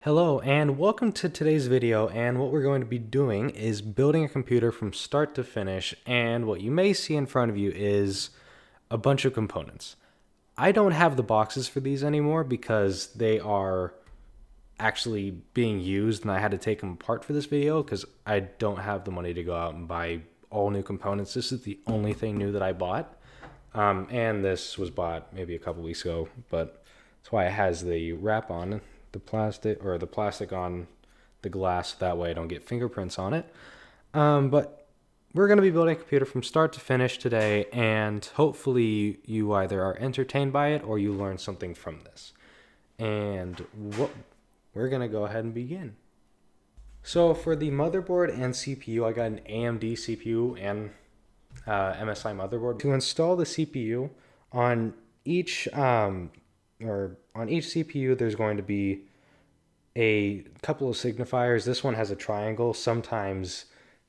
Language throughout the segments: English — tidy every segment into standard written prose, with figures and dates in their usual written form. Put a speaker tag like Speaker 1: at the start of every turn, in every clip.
Speaker 1: Hello and welcome to today's video, and what we're going to be doing is building a computer from start to finish, and what you may see in front of you is a bunch of components. I don't have the boxes for these anymore because they are actually being used and I had to take them apart for this video because I don't have the money to go out and buy all new components. This is the only thing new that I bought, and this was bought maybe a couple weeks ago, but that's why it has the wrap on the plastic on the glass. That way I don't get fingerprints on it. But we're going to be building a computer from start to finish today, and hopefully you either are entertained by it or you learn something from this. And we're going to go ahead and begin. So for the motherboard and CPU, I got an AMD CPU and MSI motherboard. To install the CPU on each CPU, there's going to be a couple of signifiers. This one has a triangle. Sometimes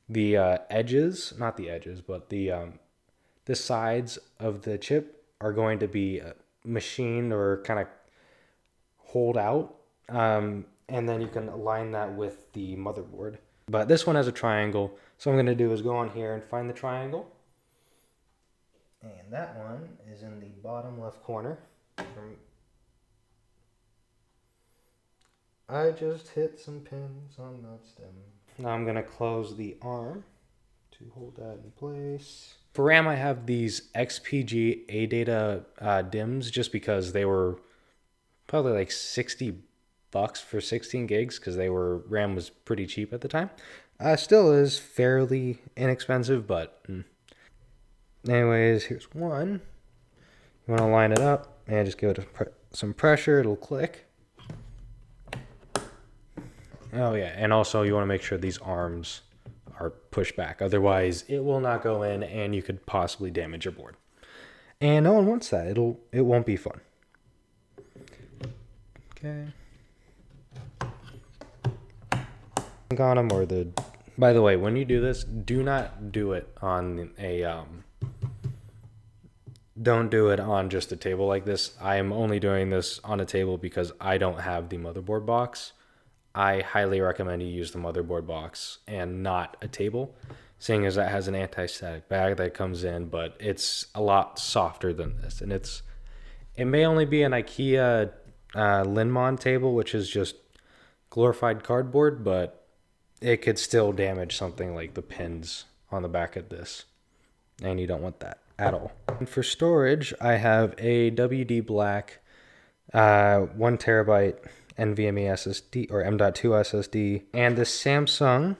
Speaker 1: the edges, not the edges, but the sides of the chip are going to be machined or kind of hold out, and then you can align that with the motherboard. But this one has a triangle, so what I'm going to do is go on here and find the triangle. And that one is in the bottom left corner. I just hit some pins on that stem. Now I'm going to close the arm to hold that in place. For RAM, I have these XPG ADATA DIMMs just because they were probably like $60 for 16 gigs because RAM was pretty cheap at the time. Still is fairly inexpensive, but anyways, here's one. You want to line it up and just give it some pressure. It'll click. Oh yeah, and also you want to make sure these arms are pushed back. Otherwise, it will not go in and you could possibly damage your board. And no one wants that. It won't be fun. Okay. On them or the. By the way, when you do this, do not do it on a don't do it on just a table like this. I am only doing this on a table because I don't have the motherboard box. I highly recommend you use the motherboard box and not a table, seeing as that has an anti-static bag that comes in, but it's a lot softer than this. And it may only be an IKEA Linmon table, which is just glorified cardboard, but it could still damage something like the pins on the back of this, and you don't want that at all. And for storage, I have a WD Black 1 terabyte NVMe SSD or M.2 SSD, and the Samsung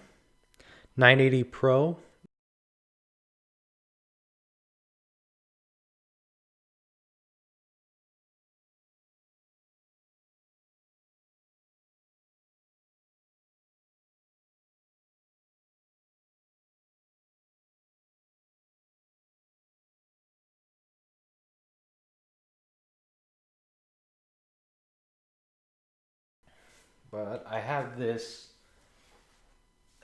Speaker 1: 980 Pro. But I have this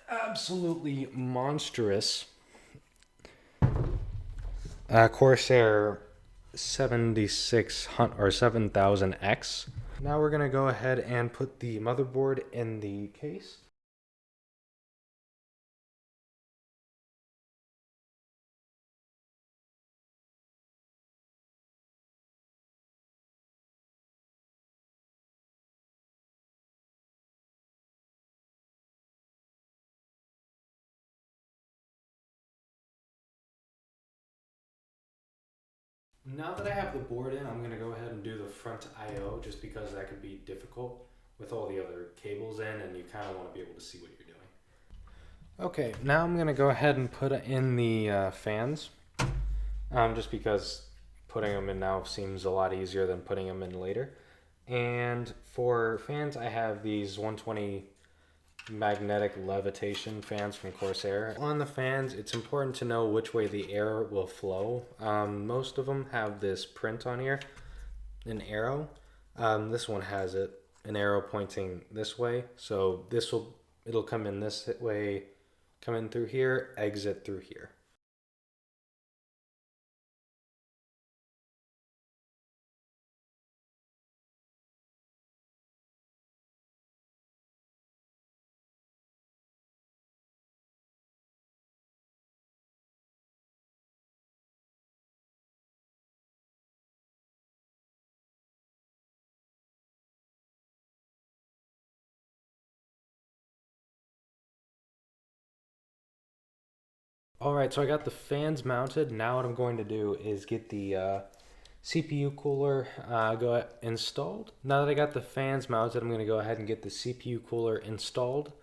Speaker 1: absolutely monstrous Corsair 7600 or 7000X. Now we're gonna go ahead and put the motherboard in the case. Now that I have the board in, I'm going to go ahead and do the front I/O just because that could be difficult with all the other cables in, and you kind of want to be able to see what you're doing. Okay, now I'm going to go ahead and put in the fans, just because putting them in now seems a lot easier than putting them in later. And for fans, I have these 120 magnetic levitation fans from Corsair. On the fans, it's important to know which way the air will flow. Most of them have this print on here, an arrow. This one has it, an arrow pointing this way. So it'll come in this way, come in through here, exit through here. Alright, so I got the fans mounted. Now what I'm going to do is get the CPU cooler installed. Now that I got the fans mounted, I'm going to go ahead and get the CPU cooler installed.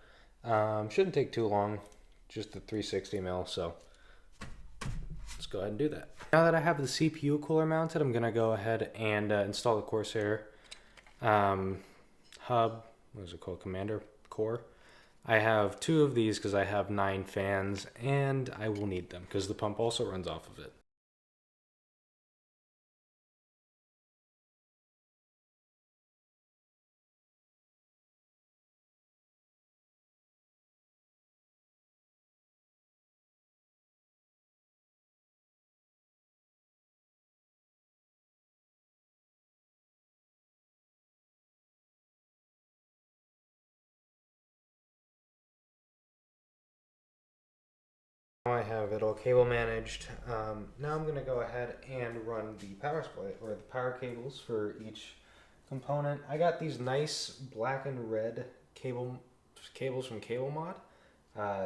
Speaker 1: Shouldn't take too long, just the 360 mil, so let's go ahead and do that. Now that I have the CPU cooler mounted, I'm going to go ahead and install the Corsair hub, what is it called, Commander Core. I have 2 of these because I have 9 fans, and I will need them because the pump also runs off of it. Now I have it all cable managed. Now I'm going to go ahead and run the power supply or the power cables for each component. I got these nice black and red cables from Cable Mod.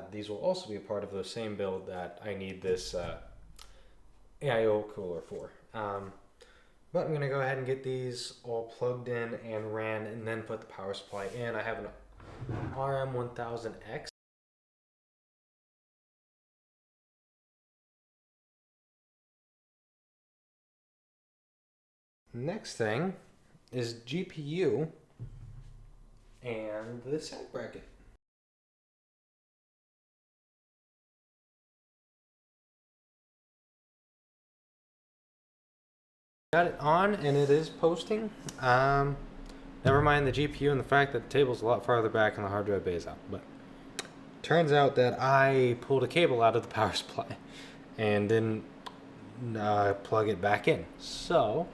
Speaker 1: These will also be a part of the same build that I need this AIO cooler for. But I'm going to go ahead and get these all plugged in and ran and then put the power supply in. I have an RM1000X. Next thing is GPU and the sag bracket. Got it on and it is posting. Never mind the GPU and the fact that the table's a lot farther back and the hard drive bay is out. But turns out that I pulled a cable out of the power supply and didn't plug it back in. So,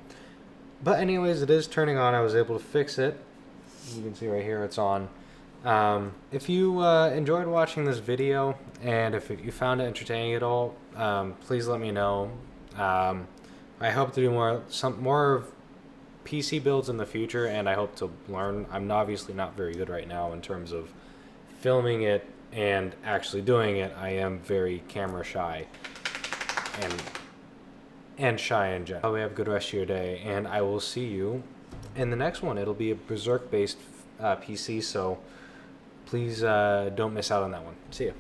Speaker 1: but anyways, it is turning on. I was able to fix it. You can see right here it's on. If you enjoyed watching this video and if you found it entertaining at all, please let me know. I hope to do more PC builds in the future, and I hope to learn. I'm obviously not very good right now in terms of filming it and actually doing it. I am very camera shy and shy in general. Hope you have a good rest of your day, and I will see you in the next one. It'll be a Berserk based PC, so please don't miss out on that one. See ya.